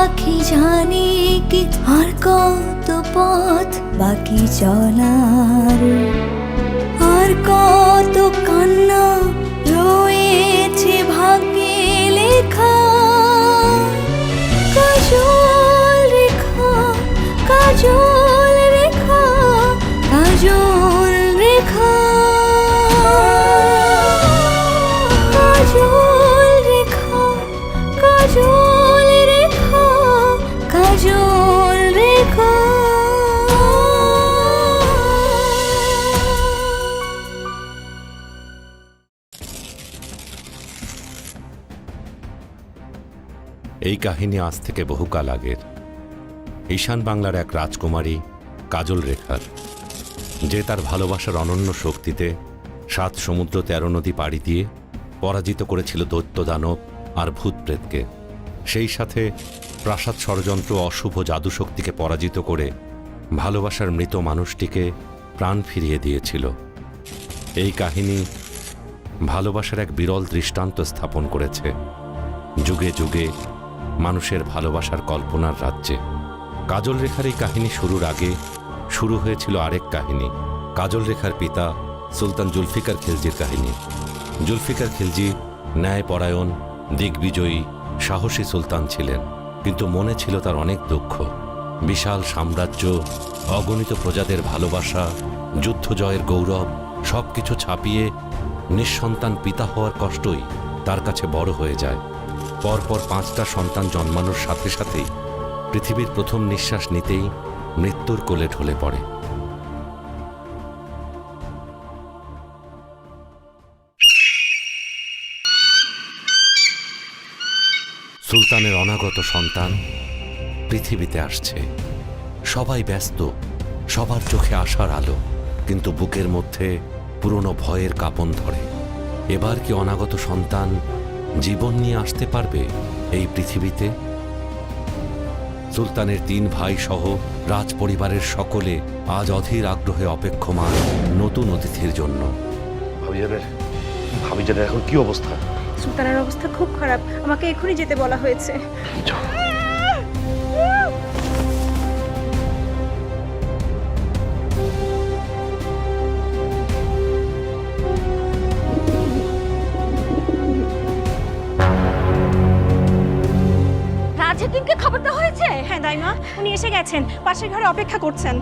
পাখি জানে কি আর কত পথ বাকি চলার, আর কত কান্না রয়েছে ভাগ্যে লেখা। কাজল রেখা, কাজল রেখা, কাজল রেখা, কাজল রেখা, কাজল রেখা, কাজল রেখা। এই কাহিনী আজ থেকে বহুকাল আগের। ঈশান বাংলার এক রাজকুমারী কাজল রেখার, যে তার ভালোবাসার অনন্য শক্তিতে 7 সমুদ্র 13 নদী পাড়ি দিয়ে পরাজিত করেছিল দৈত্য দানব আর ভূত প্রেতকে। সেই সাথে প্রাসাদ ষড়যন্ত্র অশুভ জাদুশক্তিকে পরাজিত করে ভালোবাসার মৃত মানুষটিকে প্রাণ ফিরিয়ে দিয়েছিল। এই কাহিনী ভালোবাসার এক বিরল দৃষ্টান্ত স্থাপন করেছে যুগে যুগে মানুষের ভালোবাসার কল্পনার রাজ্যে। কাজল রেখার এই কাহিনী শুরুর আগে শুরু হয়েছিল আরেক কাহিনী, কাজল রেখার পিতা সুলতান জুলফিকার খিলজির কাহিনী। জুলফিকার খিলজি ন্যায়পরায়ণ, দিগ্বিজয়ী, সাহসী সুলতান ছিলেন, কিন্তু মনে ছিল তার অনেক দুঃখ। বিশাল সাম্রাজ্য, অগণিত প্রজাদের ভালোবাসা, যুদ্ধ জয়ের গৌরব সবকিছু ছাপিয়ে নিঃসন্তান পিতা হওয়ার কষ্টই তার কাছে বড় হয়ে যায়। পরপর 5টা সন্তান জন্মানোর সাথে সাথেই পৃথিবীর প্রথম নিঃশ্বাস নিতেই মৃত্যুর কোলে ঢলে পড়ে। সুলতানের অনাগত সন্তান পৃথিবীতে আসছে। সবাই ব্যস্ত, সবার চোখে আশার আলো, কিন্তু বুকের মধ্যে পুরনো ভয়ের কাঁপন ধরে। এবার কি অনাগত সন্তান জীবন নিয়ে আসতে পারবে এই পৃথিবীতে? সুলতানের 3 ভাই সহ রাজ পরিবারের সকলে আজ অধীর আগ্রহে অপেক্ষমান নতুন অতিথির জন্য। ভাবিজানের এখন কি অবস্থা? সুলতানের অবস্থা খুব খারাপ, আমাকে এখনই যেতে বলা হয়েছে। রাজহাকিমকে খবর দেওয়া হয়েছে? হ্যাঁ দাইমা, উনি এসে গেছেন, পাশের ঘরে অপেক্ষা করছেন।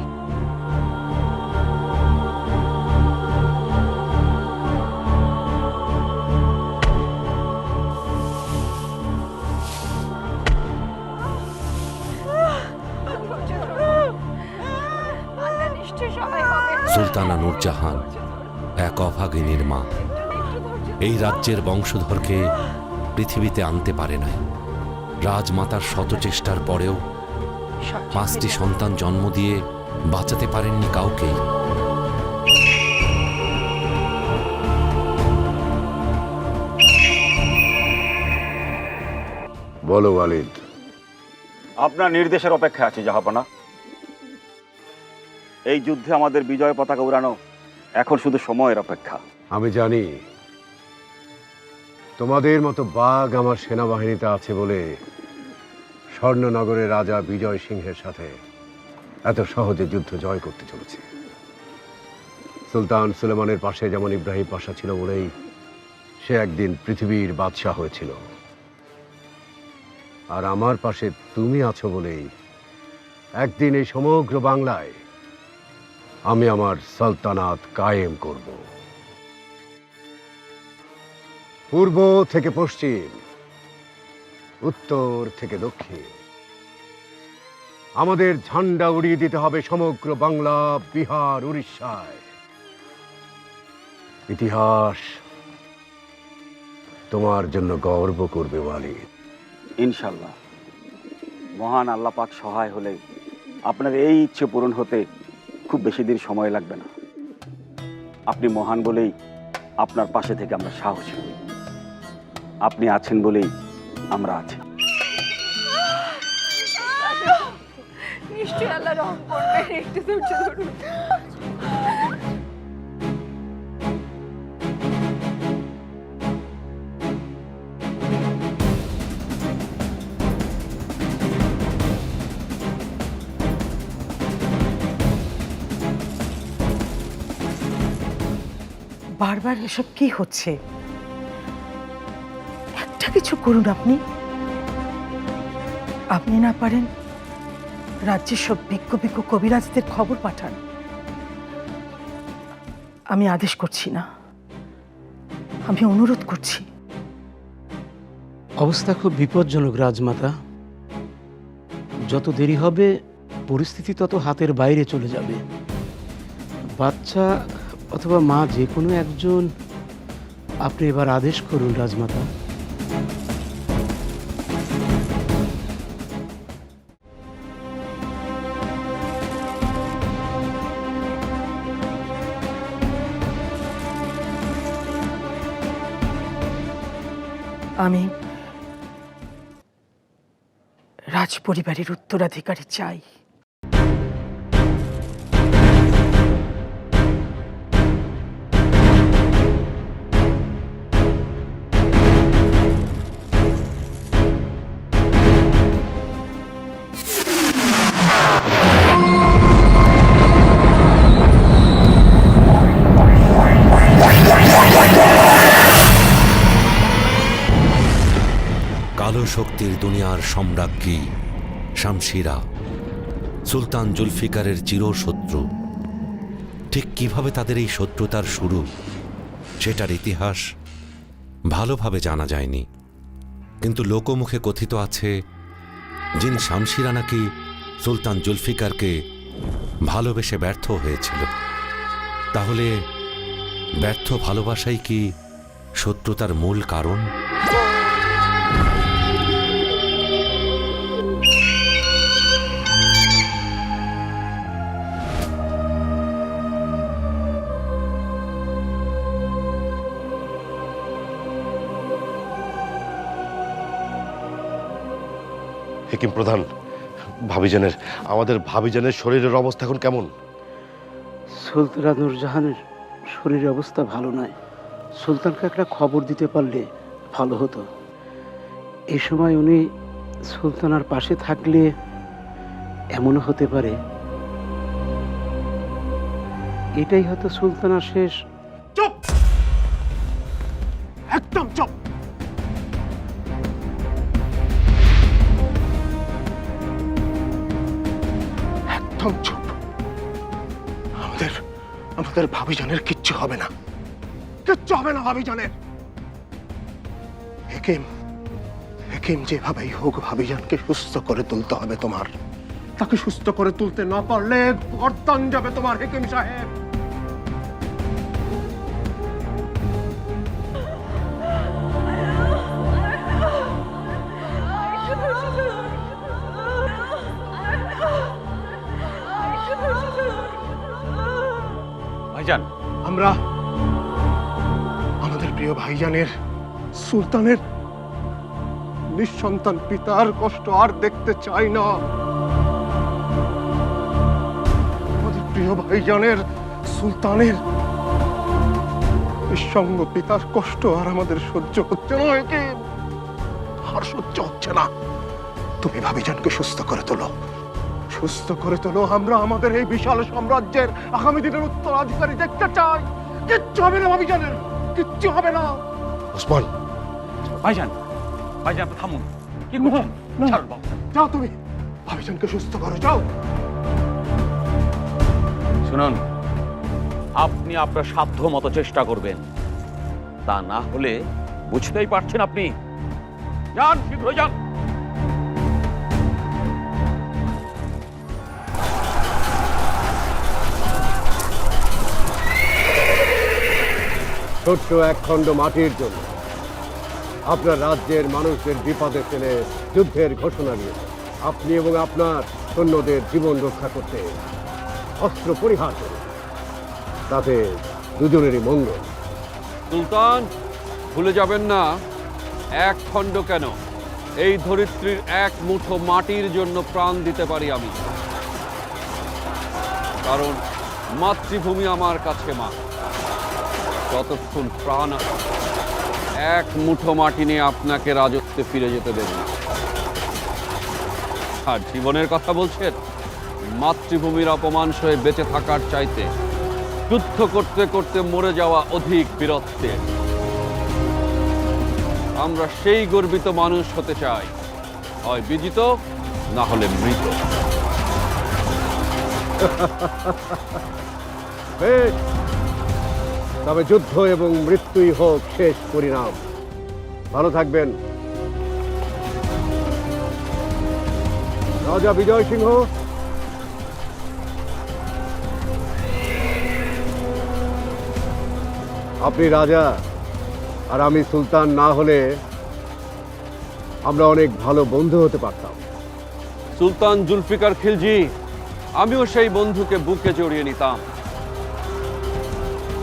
সুলতানা নূরজাহান এক অভাগিনীর মা। এই রাজ্যের বংশধরকে পৃথিবীতে আনতে পারে নাই। রাজমাতার শত চেষ্টার পরেও 5টি সন্তান জন্ম দিয়ে বাঁচাতে পারেননি কাউকেই। বলো ওয়ালিদ। আপনার নির্দেশের অপেক্ষা আছে জাহাপনা। এই যুদ্ধে আমাদের বিজয় পতাকা উড়ানো এখন শুধু সময়ের অপেক্ষা। আমি জানি তোমাদের মতো বাঘ আমার সেনাবাহিনীতে আছে বলে স্বর্ণনগরের রাজা বিজয় সিংহের সাথে এত সহজে যুদ্ধ জয় করতে চলেছে। সুলতান সুলেমানের পাশে যেমন ইব্রাহিম পাশা ছিল বলেই সে একদিন পৃথিবীর বাদশাহ হয়েছিল, আর আমার পাশে তুমি আছো বলেই একদিন এই সমগ্র বাংলায় আমি আমার সালতানাত কায়েম করব। পূর্ব থেকে পশ্চিম, উত্তর থেকে দক্ষিণ আমাদের ঝান্ডা উড়িয়ে দিতে হবে সমগ্র বাংলা, বিহার, উড়িষ্যায়। ইতিহাস তোমার জন্য গর্ব করবে ওয়ালিদ। ইনশাল্লাহ, মহান আল্লাহ পাক সহায় হলে আপনার এই ইচ্ছে পূরণ হতে খুব বেশি দিন সময় লাগবে না। আপনি মহান বলেই আপনার পাশে থেকে আমরা সাহসী হই। আপনি আছেন বলেই আমরা আছি। নিশ্চয়ই আল্লাহ রহম করবেন, একটু ধৈর্য ধরুন। বারবার এসব কি হচ্ছে? একটা কিছু করুন আপনি। আপনি না পারেন রাজ্যের সব বিজ্ঞ বিজ্ঞ কবিরাজদের খবর পাঠান। আমি আদেশ করছি না, আমি অনুরোধ করছি। অবস্থা খুব বিপজ্জনক রাজমাতা। যত দেরি হবে পরিস্থিতি তত হাতের বাইরে চলে যাবে। বাচ্চা অথবা মা যে কোনো একজন, আপনি এবার আদেশ করুন রাজমাতা। আমি রাজ পরিবারের উত্তরাধিকারী চাই। কালো শক্তির দুনিয়ার সম্রাজ্ঞী শামশিরা সুলতান জুলফিকারের চিরশত্রু। ঠিক কিভাবে তাদের এই শত্রুতার শুরু, সেটার ইতিহাস ভালোভাবে জানা যায়নি, কিন্তু লোকমুখে কথিত আছে জিন শামশিরা নাকি সুলতান জুলফিকারকে ভালোবেসে ব্যর্থ হয়েছিল। তাহলে ব্যর্থ ভালোবাসাই কি শত্রুতার মূল কারণ? হেকিম প্রধান, আমাদের ভাবিজানের শরীরের অবস্থা এখন কেমন? সুলতানা নূরজাহানের শরীরের অবস্থা ভালো নয়। সুলতানকে একটা খবর দিতে পারলে ভালো হতো। এই সময় উনি সুলতানার পাশে থাকলে এমনও হতে পারে এটাই হয়তো সুলতানার শেষ। চুপ, একদম চুপ। একদম চুপ। আমাদের ভাবিজানের কিচ্ছু হবে না, কিচ্ছু হবে না ভাবিজানের। হেকিম যেভাবেই হোক ভাবিজানকে সুস্থ করে তুলতে হবে তোমার। তাকে সুস্থ করে তুলতে না পারলে গর্দান যাবে তোমার হেকিম সাহেব। ভাইজান, আমরা আমাদের প্রিয় ভাইজানের সুলতানের নিঃসন্তান পিতার কষ্ট আর দেখতে চাই না। আমাদের প্রিয় ভাইজানের সুলতানের নিঃসঙ্গ পিতার কষ্ট আর আমাদের সহ্য হচ্ছে না। আর সহ্য হচ্ছে না। তুমি ভাবিজানকে সুস্থ করে তোলো, সুস্থ করে তোলো। আমরা আমাদের এই বিশাল সাম্রাজ্যের আগামী দিনের উত্তরাধিকারী দেখতে চাই। কিচ্ছু হবে না ভাবিজানের, কিচ্ছু হবে না। ওসমান, ভাইজান, ভাইজান আপনি থামুন। কি করছেন? ছাড়ুন বাবু। যাও তুমি ভাবিজানকে সুস্থ করো, যাও। শুনুন, আপনি আপনার সাধ্য মতো চেষ্টা করবেন, তা না হলে বুঝতেই পারছেন আপনি। যান, শীঘ্র যান। ছোট্ট এক খণ্ড মাটির জন্য আপনার রাজ্যের মানুষদের বিপদে ফেলে যুদ্ধের ঘোষণা দিয়েছে। আপনি এবং আপনার সৈন্যদের জীবন রক্ষা করতে অস্ত্র পরিহার করুন, তাতে দুজনেরই মঙ্গল। সুলতান, ভুলে যাবেন না, এক খণ্ড কেন, এই ধরিত্রীর এক মুঠো মাটির জন্য প্রাণ দিতে পারি আমি। কারণ মাতৃভূমি আমার কাছে মা। যতক্ষণ প্রাণ আছে, এক মুঠো মাটি নিয়ে আপনাকে রাজত্বে ফিরে যেতে দেব না। আর জীবনের কথা বলছেন, মাতৃভূমির অপমান সয়ে বেঁচে থাকার চাইতে যুদ্ধ করতে করতে মরে যাওয়া অধিক বীরত্বের। আমরা সেই গর্বিত মানুষ হতে চাই, হয় বিজিত না হলে মৃত। বেশ, তবে যুদ্ধ এবং মৃত্যুই হোক শেষ পরিণাম। ভালো থাকবেন। রাজা বিজয় সিংহ, আপনি রাজা আর আমি সুলতান না হলে আমরা অনেক ভালো বন্ধু হতে পারতাম। সুলতান জুলফিকার খিলজি, আমিও সেই বন্ধুকে বুকে জড়িয়ে নিতাম,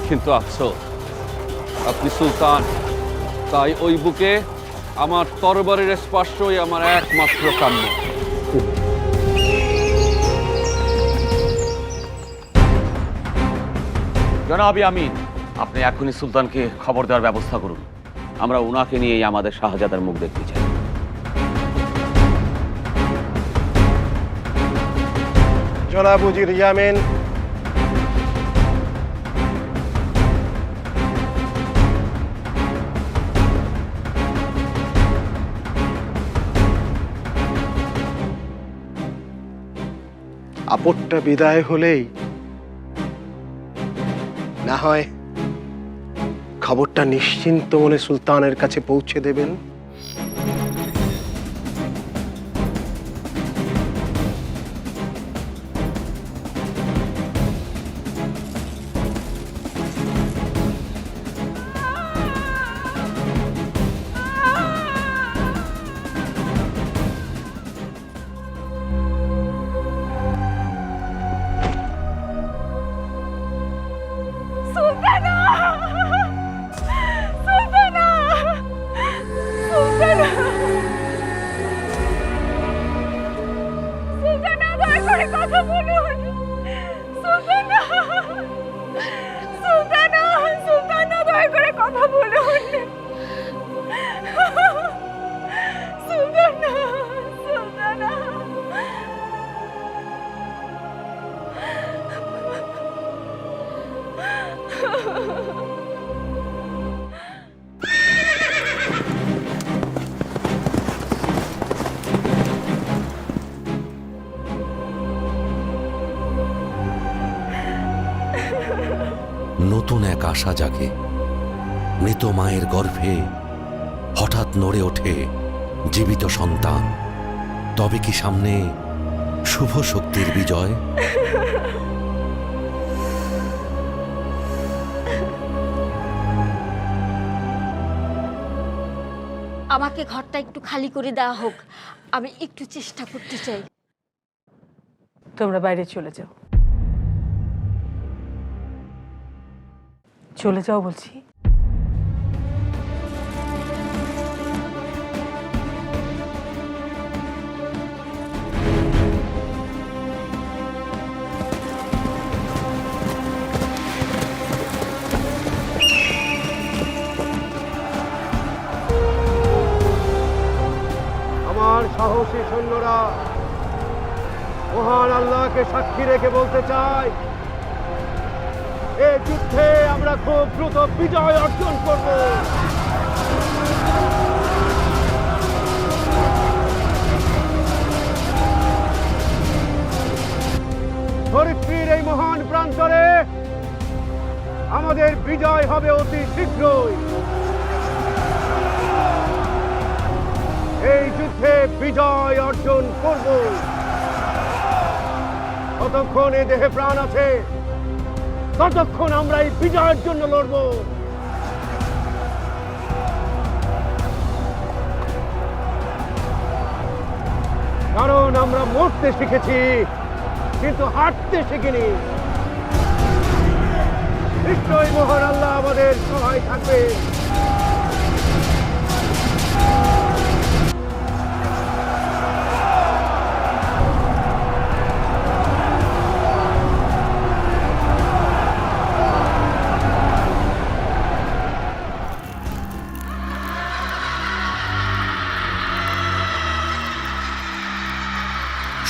কিন্তু আফসোস আপনি সুলতান, তাই ওই বুকে আমার তরবারের স্পর্শই আমার একমাত্র কাম্য। জনাবি আমিন, আপনি এখনই সুলতানকে খবর দেওয়ার ব্যবস্থা করুন। আমরা ওনাকে নিয়েই আমাদের শাহজাদার মুখ দেখতে চাই। জনাব উজির ইয়ামিন, আপদটা বিদায় হলেই না হয় খবরটা নিশ্চিন্ত মনে সুলতানের কাছে পৌঁছে দেবেন। সুলতানা! সুলতানা! সুলতানা! সুলতানা, দয়া করে কথা বলুন। সুলতানা! সুলতানা! সুলতানা, দয়া করে কথা বলুন। সুলতানা! সুলতানা! নতুন এক আশা জাগে। মৃত মায়ের গর্ভে হঠাৎ নড়ে ওঠে জীবিত সন্তান। তবে কি সামনে শুভ শক্তির বিজয়? আমাকে ঘরটা একটু খালি করে দেওয়া হোক, আমি একটু চেষ্টা করতে চাই। তোমরা বাইরে চলে যাও, চলে যাও বলছি। আমার সাহসী সৈন্যরা, মহান আল্লাহকে সাক্ষী রেখে বলতে চাই, এই যুদ্ধে আমরা খুব দ্রুত বিজয় অর্জন করব। ধরিত্রীর এই মহান প্রান্তরে আমাদের বিজয় হবে অতি শীঘ্রই। এই যুদ্ধে বিজয় অর্জন করব। যতক্ষণ এ দেহে প্রাণ আছে ততক্ষণ আমরা এই বিজয়ের জন্য লড়ব। কারণ আমরা মরতে শিখেছি কিন্তু হাঁটতে শিখিনি। নিশ্চয়ই মহান আল্লাহ আমাদের সহায় থাকবে।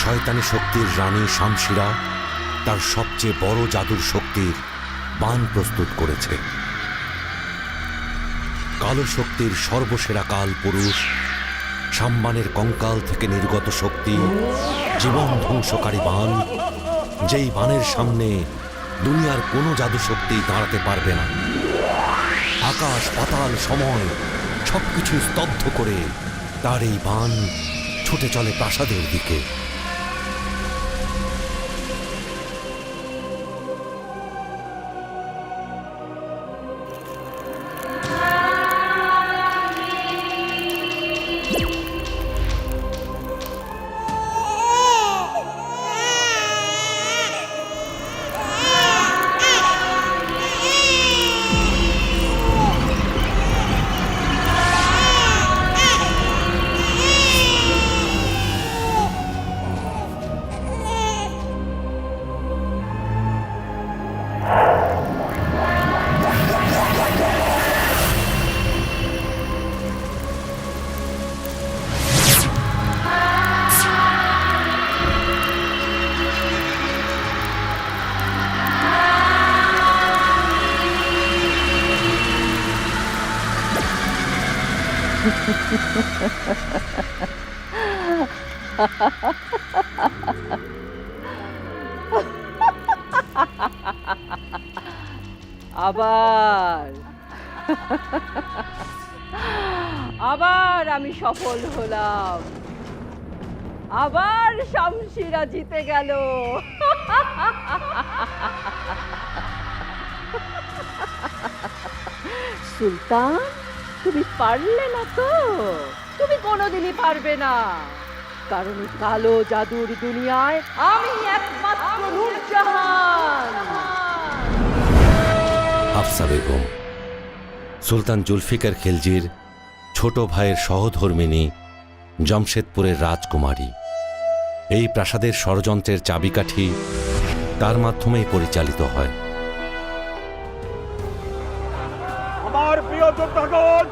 শয়তানি শক্তির রানী শামশিরা তার সবচেয়ে বড় জাদুর শক্তির বান প্রস্তুত করেছে। কালো শক্তির সর্বসেরা কাল পুরুষ সাম্বানের কঙ্কাল থেকে নির্গত শক্তি, জীবন ধ্বংসকারী বান, যেই বানের সামনে দুনিয়ার কোনো জাদু শক্তি দাঁড়াতে পারবে না। আকাশ পাতাল সময় সবকিছু স্তব্ধ করে তার এই বান ছুটে চলে প্রাসাদের দিকে। আবার আবার আমি সফল হলাম, আবার শামশিরা জিতে গেল। সুলতান, তুমি পারলে না তো? তুমি কোনোদিনই পারবে না, কারণ এই কালো জাদুর দুনিয়ায় আমি একমাত্র নূরজাহান। হাফসা বেগম সুলতান জুলফিকার খিলজির ছোট ভাইয়ের সহধর্মিণী, জামশেদপুরের রাজকুমারী। এই প্রাসাদের ষড়যন্ত্রের চাবিকাঠি তার মাধ্যমেই পরিচালিত হয়। আমার প্রিয় যোদ্ধাগণ,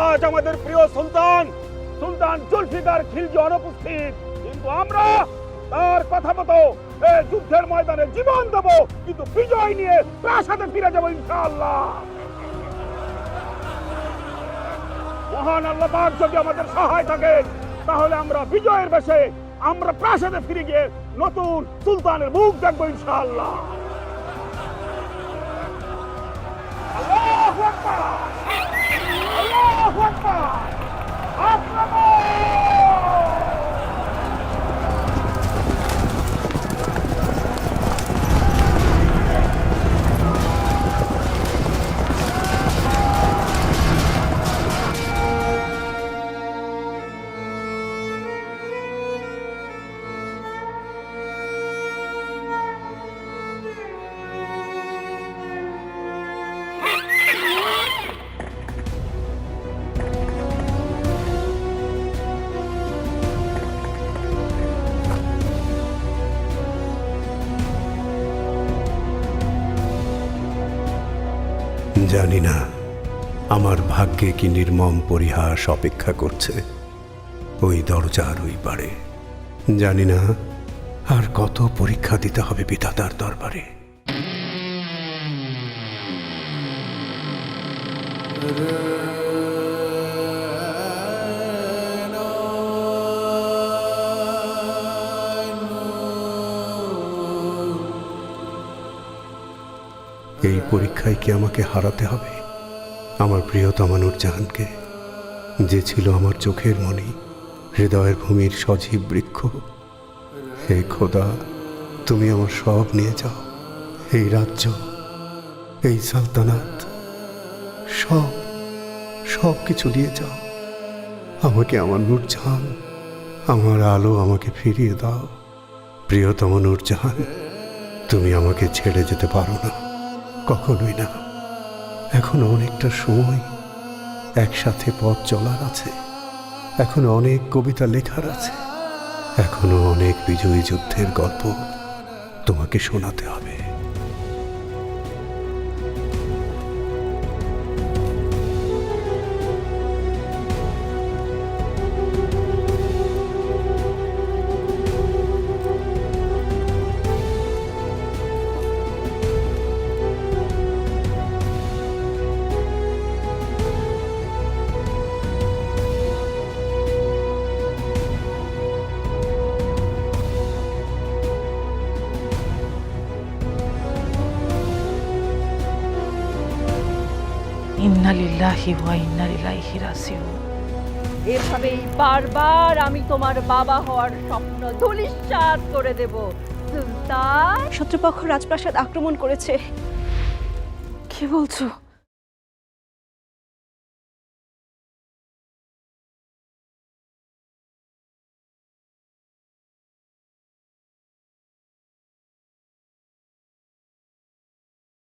আজ আমাদের প্রিয় সুলতান জুলফিকার খিলজি অনুপস্থিত, কিন্তু আমরা তার কথা মতো এই যুদ্ধের ময়দানে জীবন দেব, কিন্তু বিজয় নিয়ে প্রাসাদে ফিরে যাব ইনশাআল্লাহ। মহান আল্লাহ পাক যদি আমাদের সহায় থাকে, তাহলে আমরা বিজয়ের বেশে আমরা প্রাসাদে ফিরে গিয়ে নতুন সুলতানের মুখ দেখবো ইনশাআল্লাহ। আল্লাহু আকবার, আল্লাহু আকবার, আক্রমণ! জানি না আমার ভাগ্যে কি নির্মম পরিহাস অপেক্ষা করছে ওই দরজার ওই পারে। জানি না আর কত পরীক্ষা দিতে হবে বিধাতার দরবারে। এই পরীক্ষায় কি আমাকে হারাতে হবে আমার প্রিয়তমা নূরজাহানকে, যে ছিল আমার চোখের মণি, হৃদয়ের ভূমির সজীব বৃক্ষ? হে খোদা, তুমি আমার সব নিয়ে যাও, এই রাজ্য, এই সালতানাত, সব সব কিছু নিয়ে যাও। আমাকে আমার নূরজাহান, আমার আলো আমাকে ফিরিয়ে দাও। প্রিয়তম নূরজাহান, তুমি আমাকে ছেড়ে যেতে পারো না, কখনোই না। এখনো অনেকটা সময় একসাথে পথ চলার আছে, এখনো অনেক কবিতা লেখার আছে, এখনো অনেক বিজয়ী যুদ্ধের গল্প তোমাকে শোনাতে হবে। ইন্না লিল্লাহি ওয়া ইন্না ইলাইহি রাজিউন। এভাবেই বারবার আমি তোমার বাবা হওয়ার স্বপ্ন ধূলিসাৎ করে দেব সুলতান। শত্রুপক্ষ রাজপ্রাসাদ আক্রমণ করেছে। কি বলছো?